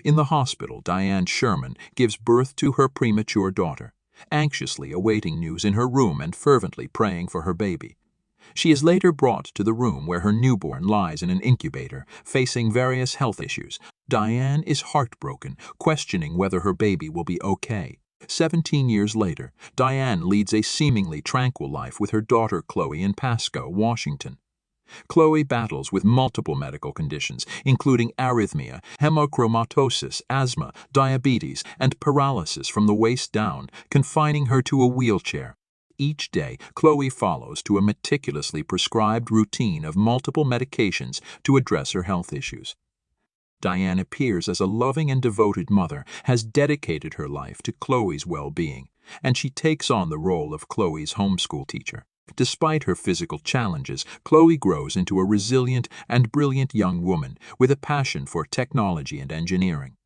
In the hospital, Diane Sherman gives birth to her premature daughter, anxiously awaiting news in her room and fervently praying for her baby. She is later brought to the room where her newborn lies in an incubator, facing various health issues. Diane is heartbroken, questioning whether her baby will be okay. 17 years later, Diane leads a seemingly tranquil life with her daughter Chloe in Pasco, Washington. Chloe battles with multiple medical conditions, including arrhythmia, hemochromatosis, asthma, diabetes, and paralysis from the waist down, confining her to a wheelchair. Each day, Chloe follows to a meticulously prescribed routine of multiple medications to address her health issues. Diane appears as a loving and devoted mother, has dedicated her life to Chloe's well-being, and she takes on the role of Chloe's homeschool teacher. Despite her physical challenges, Chloe grows into a resilient and brilliant young woman with a passion for technology and engineering.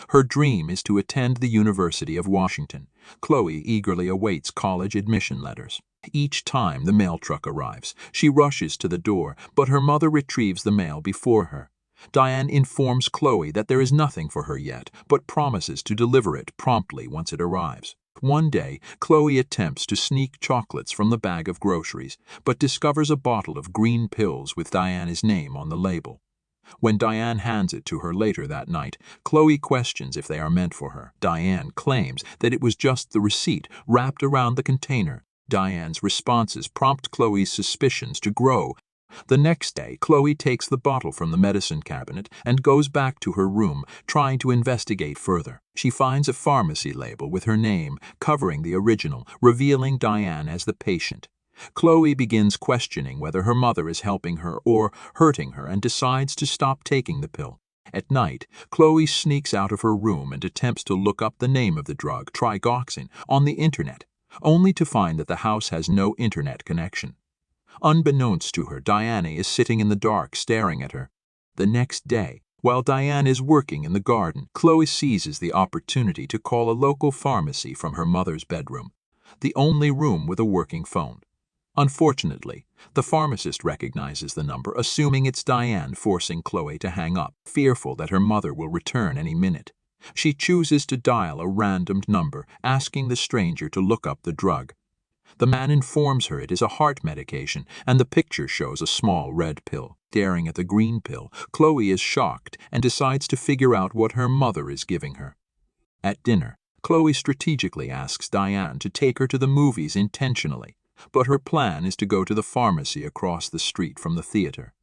Her dream is to attend the University of Washington. Chloe eagerly awaits college admission letters. Each time the mail truck arrives, she rushes to the door, but her mother retrieves the mail before her. Diane informs Chloe that there is nothing for her yet, but promises to deliver it promptly once it arrives. One day, Chloe attempts to sneak chocolates from the bag of groceries, but discovers a bottle of green pills with Diana's name on the label. When Diane hands it to her later that night, Chloe questions if they are meant for her. Diane claims that it was just the receipt wrapped around the container. Diane's responses prompt Chloe's suspicions to grow. The next day, Chloe takes the bottle from the medicine cabinet and goes back to her room, trying to investigate further. She finds a pharmacy label with her name covering the original, revealing Diane as the patient. Chloe begins questioning whether her mother is helping her or hurting her and decides to stop taking the pill. At night, Chloe sneaks out of her room and attempts to look up the name of the drug, trigoxin, on the internet, only to find that the house has no internet connection. Unbeknownst to her, Diane is sitting in the dark staring at her. The next day, while Diane is working in the garden, Chloe seizes the opportunity to call a local pharmacy from her mother's bedroom, the only room with a working phone. Unfortunately, the pharmacist recognizes the number, assuming it's Diane, forcing Chloe to hang up, fearful that her mother will return any minute. She chooses to dial a random number, asking the stranger to look up the drug. The man informs her it is a heart medication, and the picture shows a small red pill. Staring at the green pill, Chloe is shocked and decides to figure out what her mother is giving her. At dinner, Chloe strategically asks Diane to take her to the movies intentionally, but her plan is to go to the pharmacy across the street from the theater.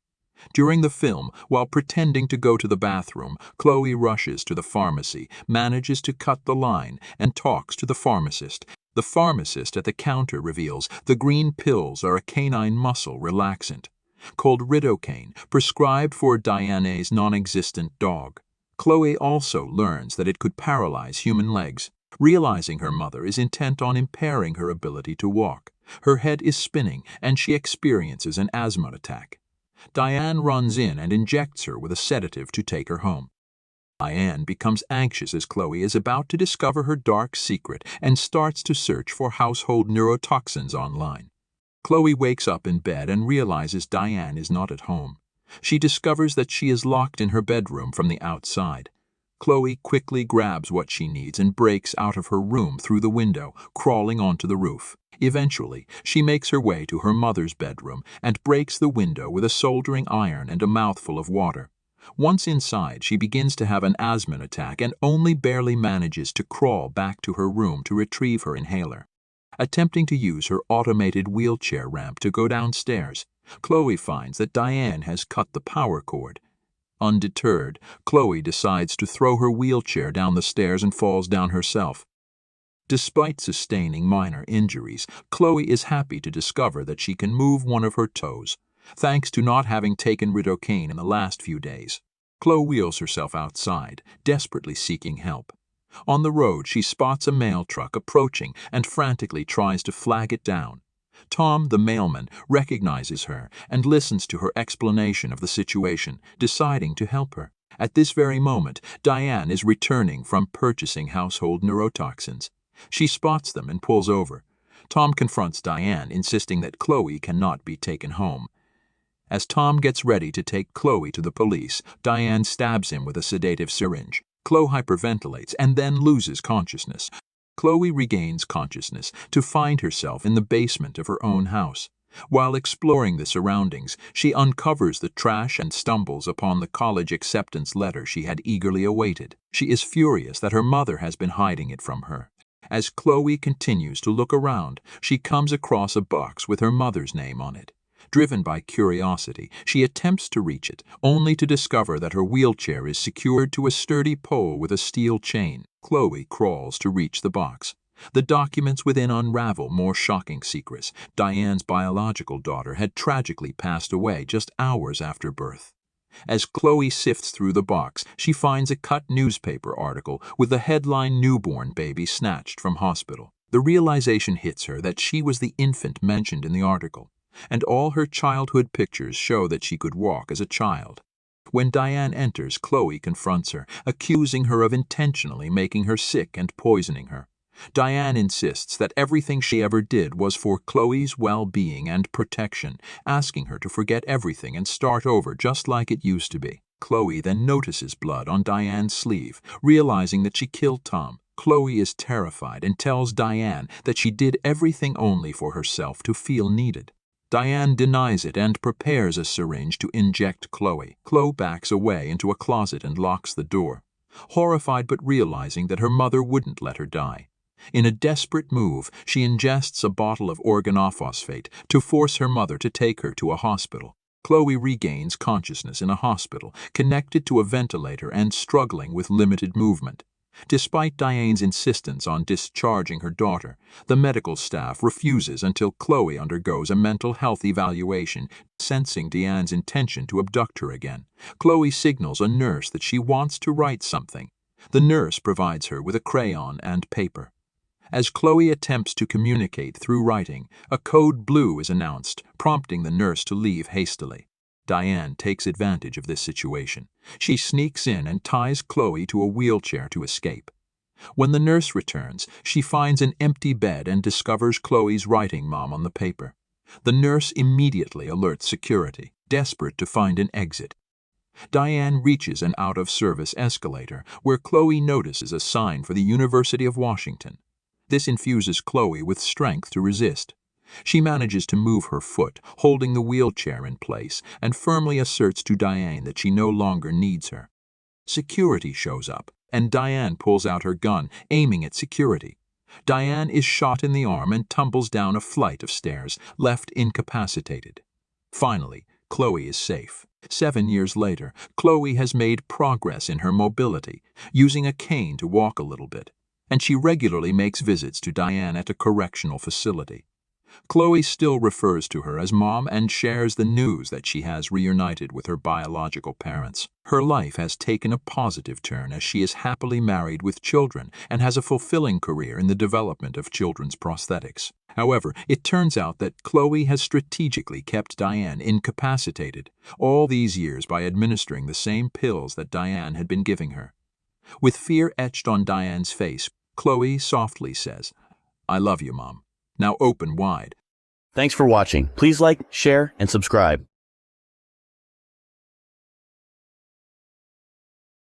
During the film, while pretending to go to the bathroom, Chloe rushes to the pharmacy, manages to cut the line, and talks to the pharmacist. The pharmacist at the counter reveals the green pills are a canine muscle relaxant, called lidocaine, prescribed for Diane's non-existent dog. Chloe also learns that it could paralyze human legs. Realizing her mother is intent on impairing her ability to walk, her head is spinning and she experiences an asthma attack. Diane runs in and injects her with a sedative to take her home. Diane becomes anxious as Chloe is about to discover her dark secret and starts to search for household neurotoxins online. Chloe wakes up in bed and realizes Diane is not at home. She discovers that she is locked in her bedroom from the outside. Chloe quickly grabs what she needs and breaks out of her room through the window, crawling onto the roof. Eventually, she makes her way to her mother's bedroom and breaks the window with a soldering iron and a mouthful of water. Once inside, she begins to have an asthma attack and only barely manages to crawl back to her room to retrieve her inhaler. Attempting to use her automated wheelchair ramp to go downstairs, Chloe finds that Diane has cut the power cord. Undeterred, Chloe decides to throw her wheelchair down the stairs and falls down herself. Despite sustaining minor injuries, Chloe is happy to discover that she can move one of her toes, thanks to not having taken lidocaine in the last few days. Chloe wheels herself outside, desperately seeking help. On the road, she spots a mail truck approaching and frantically tries to flag it down. Tom, the mailman, recognizes her and listens to her explanation of the situation, deciding to help her. At this very moment, Diane is returning from purchasing household neurotoxins. She spots them and pulls over. Tom confronts Diane, insisting that Chloe cannot be taken home. As Tom gets ready to take Chloe to the police, Diane stabs him with a sedative syringe. Chloe hyperventilates and then loses consciousness. Chloe regains consciousness to find herself in the basement of her own house. While exploring the surroundings, she uncovers the trash and stumbles upon the college acceptance letter she had eagerly awaited. She is furious that her mother has been hiding it from her. As Chloe continues to look around, she comes across a box with her mother's name on it. Driven by curiosity, she attempts to reach it, only to discover that her wheelchair is secured to a sturdy pole with a steel chain. Chloe crawls to reach the box. The documents within unravel more shocking secrets. Diane's biological daughter had tragically passed away just hours after birth. As Chloe sifts through the box, she finds a cut newspaper article with the headline "Newborn Baby Snatched from Hospital." The realization hits her that she was the infant mentioned in the article, and all her childhood pictures show that she could walk as a child. When Diane enters, Chloe confronts her, accusing her of intentionally making her sick and poisoning her. Diane insists that everything she ever did was for Chloe's well-being and protection, asking her to forget everything and start over just like it used to be. Chloe then notices blood on Diane's sleeve, realizing that she killed Tom. Chloe is terrified and tells Diane that she did everything only for herself to feel needed. Diane denies it and prepares a syringe to inject Chloe. Chloe backs away into a closet and locks the door, horrified but realizing that her mother wouldn't let her die. In a desperate move, she ingests a bottle of organophosphate to force her mother to take her to a hospital. Chloe regains consciousness in a hospital, connected to a ventilator and struggling with limited movement. Despite Diane's insistence on discharging her daughter, the medical staff refuses until Chloe undergoes a mental health evaluation, sensing Diane's intention to abduct her again. Chloe signals a nurse that she wants to write something. The nurse provides her with a crayon and paper. As Chloe attempts to communicate through writing, a code blue is announced, prompting the nurse to leave hastily. Diane takes advantage of this situation. She sneaks in and ties Chloe to a wheelchair to escape. When the nurse returns, she finds an empty bed and discovers Chloe's writing mom on the paper. The nurse immediately alerts security, desperate to find an exit. Diane reaches an out-of-service escalator, where Chloe notices a sign for the University of Washington. This infuses Chloe with strength to resist. She manages to move her foot, holding the wheelchair in place, and firmly asserts to Diane that she no longer needs her. Security shows up, and Diane pulls out her gun, aiming at security. Diane is shot in the arm and tumbles down a flight of stairs, left incapacitated. Finally, Chloe is safe. 7 years later, Chloe has made progress in her mobility, using a cane to walk a little bit, and she regularly makes visits to Diane at a correctional facility. Chloe still refers to her as Mom and shares the news that she has reunited with her biological parents. Her life has taken a positive turn as she is happily married with children and has a fulfilling career in the development of children's prosthetics. However, it turns out that Chloe has strategically kept Diane incapacitated all these years by administering the same pills that Diane had been giving her. With fear etched on Diane's face, Chloe softly says, "I love you, Mom." Now open wide. Thanks for watching. Please like, share, and subscribe.